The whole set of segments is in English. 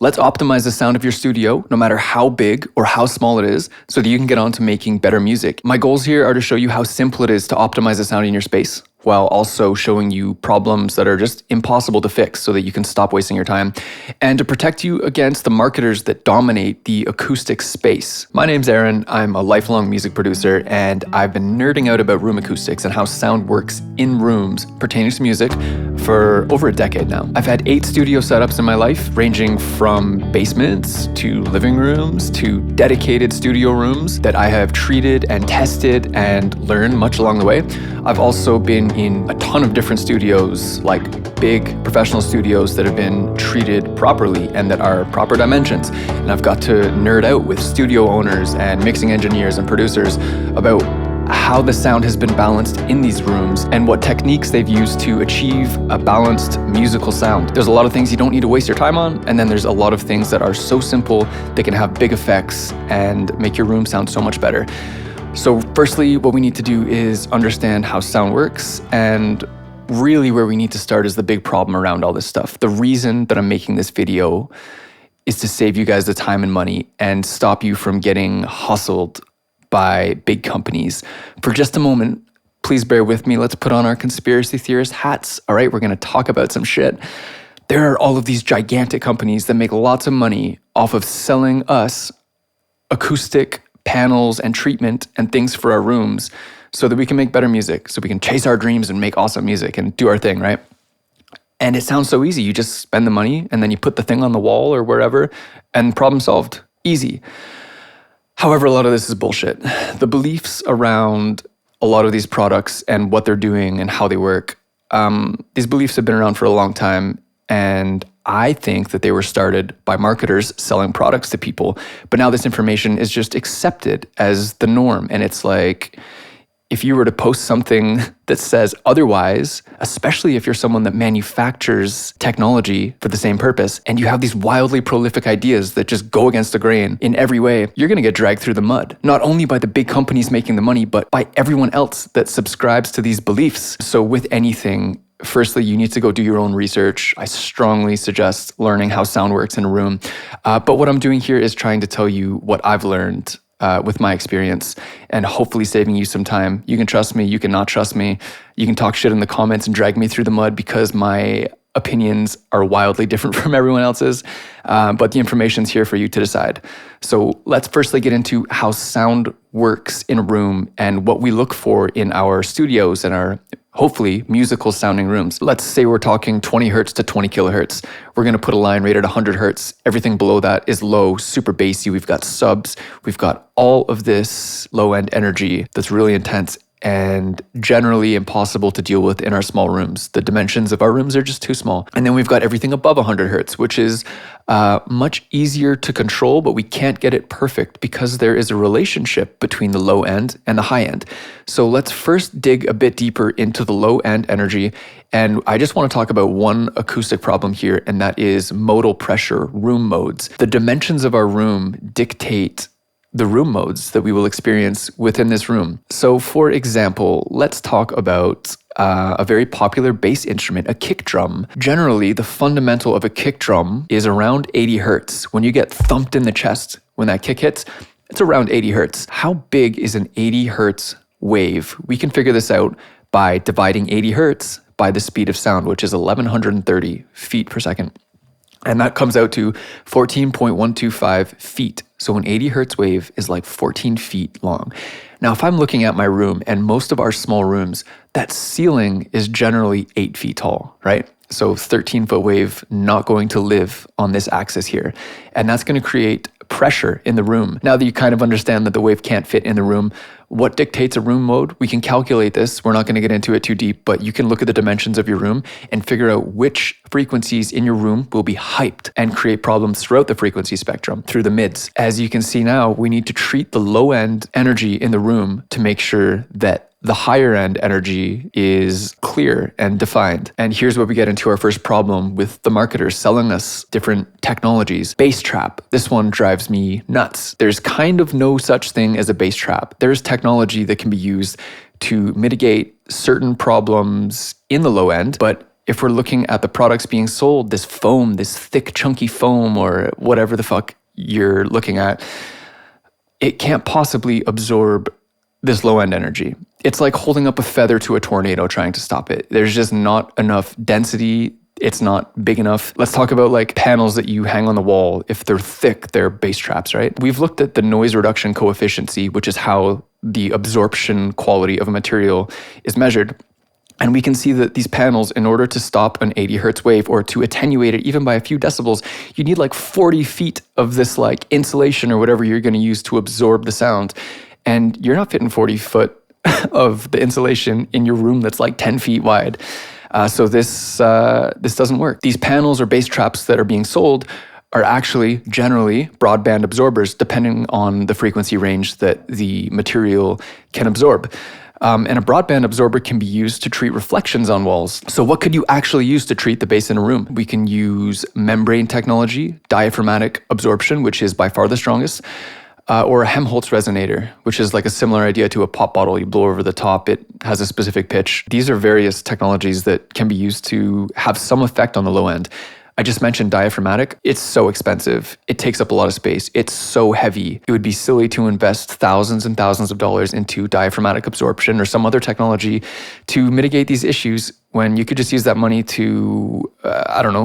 Let's optimize the sound of your studio, no matter how big or how small it is, so that you can get on to making better music. My goals here are to show you how simple it is to optimize the sound in your space, while also showing you problems that are just impossible to fix so that you can stop wasting your time, and to protect you against the marketers that dominate the acoustic space. My name's Aaron, I'm a lifelong music producer, and I've been nerding out about room acoustics and how sound works in rooms pertaining to music for over a decade now. I've had 8 studio setups in my life, ranging from basements to living rooms to dedicated studio rooms that I have treated and tested and learned much along the way. I've also been in a ton of different studios, like big professional studios that have been treated properly and that are proper dimensions. And I've got to nerd out with studio owners and mixing engineers and producers about how the sound has been balanced in these rooms and what techniques they've used to achieve a balanced musical sound. There's a lot of things you don't need to waste your time on, and then there's a lot of things that are so simple they can have big effects and make your room sound so much better. So firstly, what we need to do is understand how sound works, and really where we need to start is the big problem around all this stuff. The reason that I'm making this video is to save you guys the time and money and stop you from getting hustled by big companies. For just a moment, please bear with me. Let's put on our conspiracy theorist hats. All right, we're gonna talk about some shit. There are all of these gigantic companies that make lots of money off of selling us acoustic panels and treatment and things for our rooms so that we can make better music, so we can chase our dreams and make awesome music and do our thing, right? And it sounds so easy. You just spend the money and then you put the thing on the wall or wherever and problem solved. Easy. However, a lot of this is bullshit. The beliefs around a lot of these products and what they're doing and how they work, these beliefs have been around for a long time, and I think that they were started by marketers selling products to people, but now this information is just accepted as the norm. And it's like, if you were to post something that says otherwise, especially if you're someone that manufactures technology for the same purpose, and you have these wildly prolific ideas that just go against the grain in every way, you're gonna get dragged through the mud. Not only by the big companies making the money, but by everyone else that subscribes to these beliefs. So with anything, firstly, you need to go do your own research. I strongly suggest learning how sound works in a room. But what I'm doing here is trying to tell you what I've learned with my experience, and hopefully saving you some time. You can trust me, you can not trust me. You can talk shit in the comments and drag me through the mud because my opinions are wildly different from everyone else's, but the information's here for you to decide. So let's firstly get into how sound works in a room and what we look for in our studios and our hopefully musical sounding rooms. Let's say we're talking 20 hertz to 20 kilohertz. We're gonna put a line rate at 100 hertz. Everything below that is low, super bassy. We've got subs, we've got all of this low end energy that's really intense and generally impossible to deal with in our small rooms. The dimensions of our rooms are just too small. And then we've got everything above 100 hertz, which is much easier to control, but we can't get it perfect because there is a relationship between the low end and the high end. So let's first dig a bit deeper into the low end energy. And I just want to talk about one acoustic problem here, and that is modal pressure room modes. The dimensions of our room dictate the room modes that we will experience within this room. So for example, let's talk about a very popular bass instrument, a kick drum. Generally, the fundamental of a kick drum is around 80 hertz. When you get thumped in the chest, when that kick hits, it's around 80 hertz. How big is an 80 hertz wave? We can figure this out by dividing 80 hertz by the speed of sound, which is 1130 feet per second. And that comes out to 14.125 feet. So an 80 hertz wave is like 14 feet long. Now, if I'm looking at my room, and most of our small rooms, that ceiling is generally 8 feet tall, right? So 13-foot wave not going to live on this axis here. And that's going to create pressure in the room. Now that you kind of understand that the wave can't fit in the room, what dictates a room mode? We can calculate this. We're not going to get into it too deep, but you can look at the dimensions of your room and figure out which frequencies in your room will be hyped and create problems throughout the frequency spectrum through the mids. As you can see now, we need to treat the low end energy in the room to make sure that the higher end energy is clear and defined. And here's where we get into our first problem with the marketers selling us different technologies. Bass trap. This one drives me nuts. There's kind of no such thing as a bass trap. There's technology that can be used to mitigate certain problems in the low end, but If we're looking at the products being sold, this foam, this thick, chunky foam, or whatever the fuck you're looking at, it can't possibly absorb this low end energy. It's like holding up a feather to a tornado trying to stop it. There's just not enough density. It's not big enough. Let's talk about like panels that you hang on the wall. If they're thick, they're bass traps, right? We've looked at the noise reduction coefficient, which is how the absorption quality of a material is measured. And we can see that these panels, in order to stop an 80 hertz wave or to attenuate it even by a few decibels, you need like 40 feet of this like insulation or whatever you're going to use to absorb the sound. And you're not fitting 40 foot of the insulation in your room that's like 10 feet wide. So this doesn't work. These panels or bass traps that are being sold are actually generally broadband absorbers, depending on the frequency range that the material can absorb. And a broadband absorber can be used to treat reflections on walls. So what could you actually use to treat the bass in a room? We can use membrane technology, diaphragmatic absorption, which is by far the strongest, or a Helmholtz resonator, which is like a similar idea to a pop bottle. You blow over the top, it has a specific pitch. These are various technologies that can be used to have some effect on the low end. I just mentioned diaphragmatic. It's so expensive. It takes up a lot of space. It's so heavy. It would be silly to invest thousands and thousands of dollars into diaphragmatic absorption or some other technology to mitigate these issues when you could just use that money to,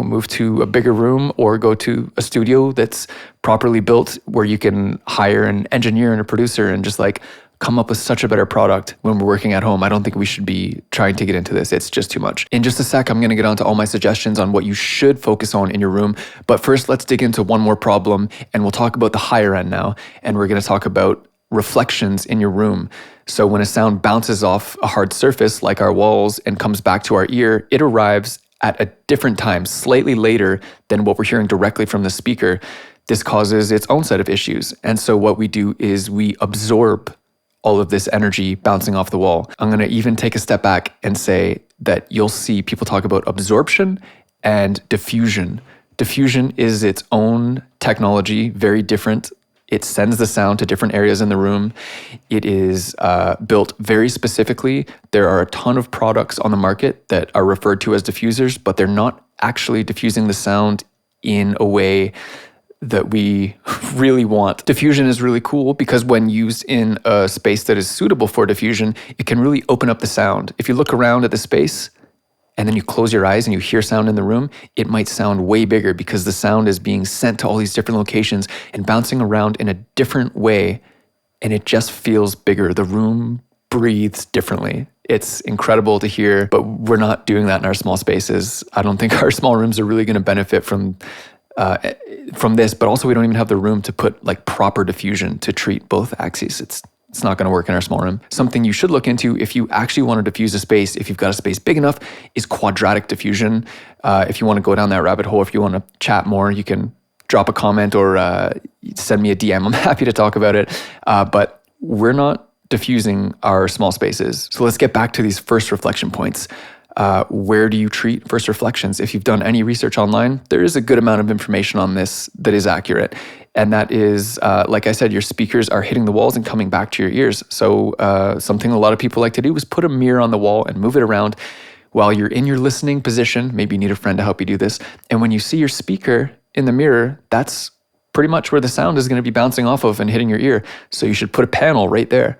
move to a bigger room or go to a studio that's properly built where you can hire an engineer and a producer and just like come up with such a better product when we're working at home. I don't think we should be trying to get into this. It's just too much. In just a sec, I'm going to get onto all my suggestions on what you should focus on in your room. But first, let's dig into one more problem, and we'll talk about the higher end now. And we're going to talk about reflections in your room. So when a sound bounces off a hard surface like our walls and comes back to our ear, it arrives at a different time, slightly later than what we're hearing directly from the speaker. This causes its own set of issues. And so what we do is we absorb all of this energy bouncing off the wall. I'm going to even take a step back and say that you'll see people talk about absorption and diffusion. Diffusion is its own technology, very different. It sends the sound to different areas in the room. It is built very specifically. There are a ton of products on the market that are referred to as diffusers, but they're not actually diffusing the sound in a way that we really want. Diffusion is really cool because when used in a space that is suitable for diffusion, it can really open up the sound. If you look around at the space and then you close your eyes and you hear sound in the room, it might sound way bigger because the sound is being sent to all these different locations and bouncing around in a different way, and it just feels bigger. The room breathes differently. It's incredible to hear, but we're not doing that in our small spaces. I don't think our small rooms are really going to benefit from this, but also we don't even have the room to put like proper diffusion to treat both axes. It's not going to work in our small room. Something you should look into if you actually want to diffuse a space, if you've got a space big enough, is quadratic diffusion. If you want to go down that rabbit hole, if you want to chat more, you can drop a comment or send me a DM. I'm happy to talk about it. But we're not diffusing our small spaces. So let's get back to these first reflection points. Where do you treat first reflections? If you've done any research online, there is a good amount of information on this that is accurate. And that is, like I said, your speakers are hitting the walls and coming back to your ears. So something a lot of people like to do is put a mirror on the wall and move it around while you're in your listening position. Maybe you need a friend to help you do this. And when you see your speaker in the mirror, that's pretty much where the sound is going to be bouncing off of and hitting your ear. So you should put a panel right there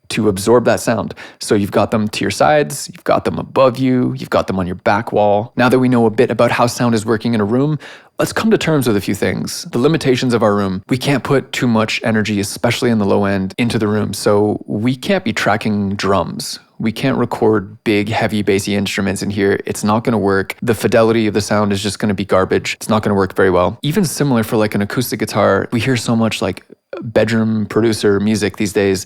to absorb that sound. So you've got them to your sides, you've got them above you, you've got them on your back wall. Now that we know a bit about how sound is working in a room, let's come to terms with a few things. The limitations of our room. We can't put too much energy, especially in the low end, into the room. So we can't be tracking drums. We can't record big, heavy, bassy instruments in here. It's not going to work. The fidelity of the sound is just going to be garbage. It's not going to work very well. Even similar for like an acoustic guitar, we hear so much like bedroom producer music these days,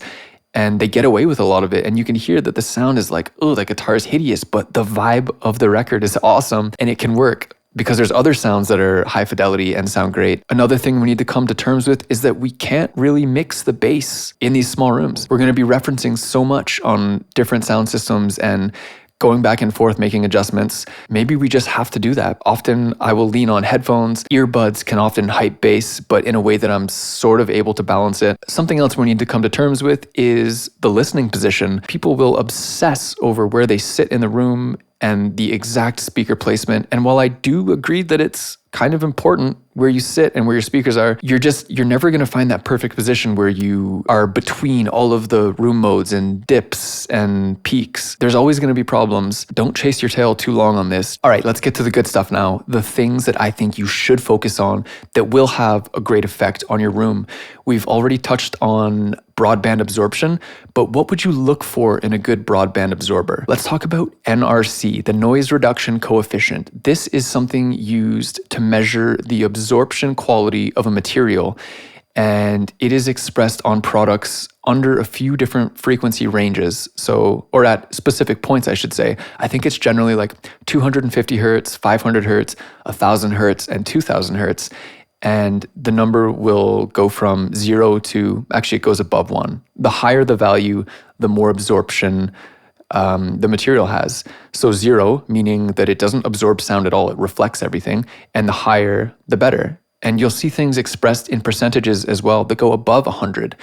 and they get away with a lot of it. And you can hear that the sound is like, oh, that guitar is hideous, but the vibe of the record is awesome and it can work because there's other sounds that are high fidelity and sound great. Another thing we need to come to terms with is that we can't really mix the bass in these small rooms. We're going to be referencing so much on different sound systems and going back and forth, making adjustments. Maybe we just have to do that. Often I will lean on headphones. Earbuds can often hype bass, but in a way that I'm sort of able to balance it. Something else we need to come to terms with is the listening position. People will obsess over where they sit in the room and the exact speaker placement. And while I do agree that it's kind of important where you sit and where your speakers are, you're never going to find that perfect position where you are between all of the room modes and dips and peaks. There's always going to be problems. Don't chase your tail too long on this. All right, let's get to the good stuff now. The things that I think you should focus on that will have a great effect on your room. We've already touched on broadband absorption, but what would you look for in a good broadband absorber? Let's talk about NRC, the noise reduction coefficient. This is something used to measure the absorption quality of a material, and it is expressed on products under a few different frequency ranges. Or at specific points, I should say. I think it's generally like 250 hertz, 500 hertz, 1000 hertz, and 2000 hertz. And the number will go from 0 to, actually it goes above 1. The higher the value, the more absorption the material has. So 0, meaning that it doesn't absorb sound at all, it reflects everything, and the higher, the better. And you'll see things expressed in percentages as well that go above 100.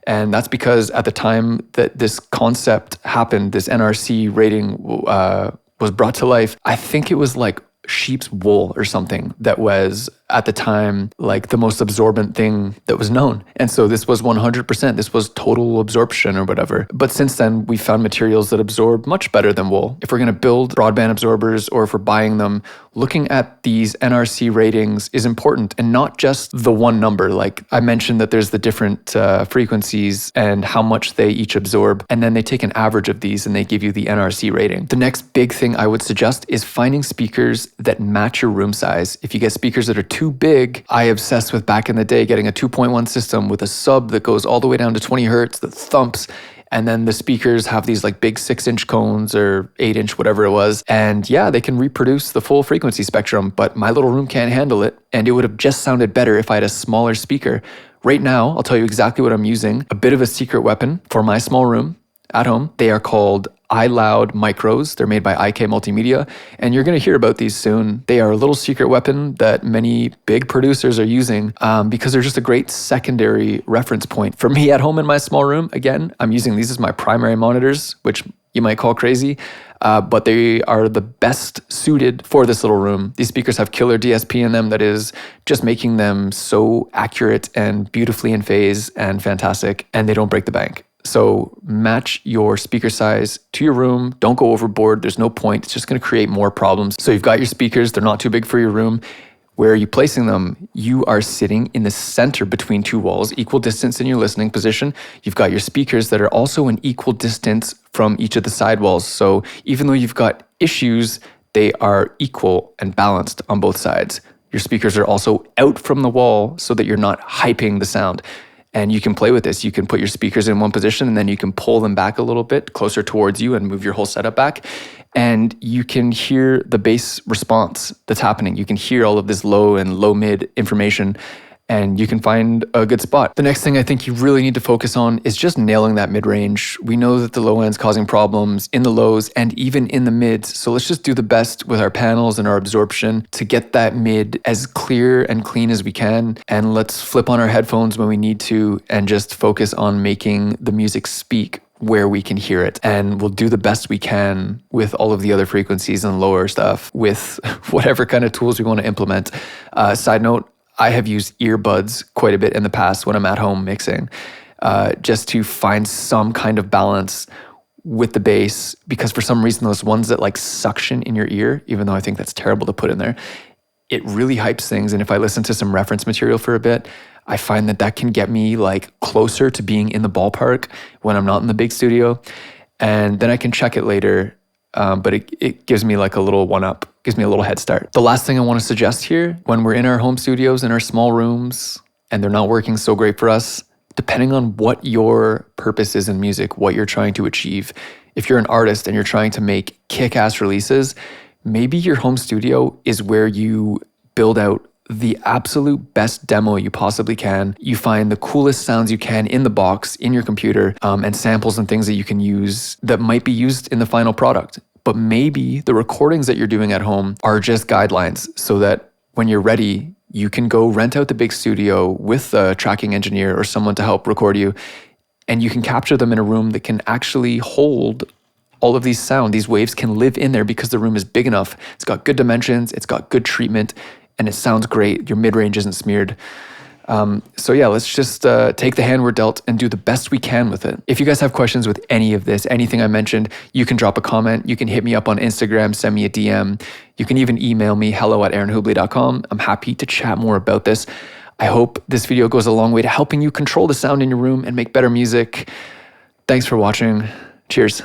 And that's because at the time that this concept happened, this NRC rating was brought to life, I think it was like sheep's wool or something that was at the time like the most absorbent thing that was known. And so this was 100%, this was total absorption or whatever. But since then we found materials that absorb much better than wool. If we're going to build broadband absorbers or if we're buying them, looking at these NRC ratings is important, and not just the one number. Like I mentioned that there's the different frequencies and how much they each absorb, and then they take an average of these and they give you the NRC rating. The next big thing I would suggest is finding speakers that match your room size. If you get speakers that are too big, I obsessed with back in the day getting a 2.1 system with a sub that goes all the way down to 20 hertz that thumps. And then the speakers have these like big 6-inch cones or 8-inch, whatever it was. And yeah, they can reproduce the full frequency spectrum, but my little room can't handle it. And it would have just sounded better if I had a smaller speaker. Right now, I'll tell you exactly what I'm using. A bit of a secret weapon for my small room at home. They are called iLoud Micros. They're made by IK Multimedia, and you're going to hear about these soon. They are a little secret weapon that many big producers are using because they're just a great secondary reference point. For me at home in my small room, again, I'm using these as my primary monitors, which you might call crazy, but they are the best suited for this little room. These speakers have killer DSP in them that is just making them so accurate and beautifully in phase and fantastic, and they don't break the bank. So match your speaker size to your room. Don't go overboard. There's no point. It's just going to create more problems. So you've got your speakers. They're not too big for your room. Where are you placing them? You are sitting in the center between two walls, equal distance in your listening position. You've got your speakers that are also an equal distance from each of the side walls. So even though you've got issues, they are equal and balanced on both sides. Your speakers are also out from the wall so that you're not hyping the sound. And you can play with this. You can put your speakers in one position and then you can pull them back a little bit closer towards you and move your whole setup back. And you can hear the bass response that's happening. You can hear all of this low and low mid information, and you can find a good spot. The next thing I think you really need to focus on is just nailing that mid-range. We know that the low end's causing problems in the lows and even in the mids. So let's just do the best with our panels and our absorption to get that mid as clear and clean as we can. And let's flip on our headphones when we need to and just focus on making the music speak where we can hear it. And we'll do the best we can with all of the other frequencies and lower stuff with whatever kind of tools we want to implement. Side note, I have used earbuds quite a bit in the past when I'm at home mixing, just to find some kind of balance with the bass, because for some reason those ones that like suction in your ear, even though I think that's terrible to put in there, it really hypes things. And if I listen to some reference material for a bit, I find that that can get me like closer to being in the ballpark when I'm not in the big studio. And then I can check it later. But it gives me like a little one-up, gives me a little head start. The last thing I want to suggest here, when we're in our home studios, in our small rooms, and they're not working so great for us, depending on what your purpose is in music, what you're trying to achieve, if you're an artist and you're trying to make kick-ass releases, maybe your home studio is where you build out the absolute best demo you possibly can. You find the coolest sounds you can in the box, in your computer, and samples and things that you can use that might be used in the final product. But maybe the recordings that you're doing at home are just guidelines so that when you're ready, you can go rent out the big studio with a tracking engineer or someone to help record you, and you can capture them in a room that can actually hold all of these waves can live in there because the room is big enough. It's got good dimensions, it's got good treatment, and it sounds great. Your mid-range isn't smeared. So yeah, let's just take the hand we're dealt and do the best we can with it. If you guys have questions with any of this, anything I mentioned, you can drop a comment. You can hit me up on Instagram, send me a DM. You can even email me, hello@aaronhubley.com. I'm happy to chat more about this. I hope this video goes a long way to helping you control the sound in your room and make better music. Thanks for watching. Cheers.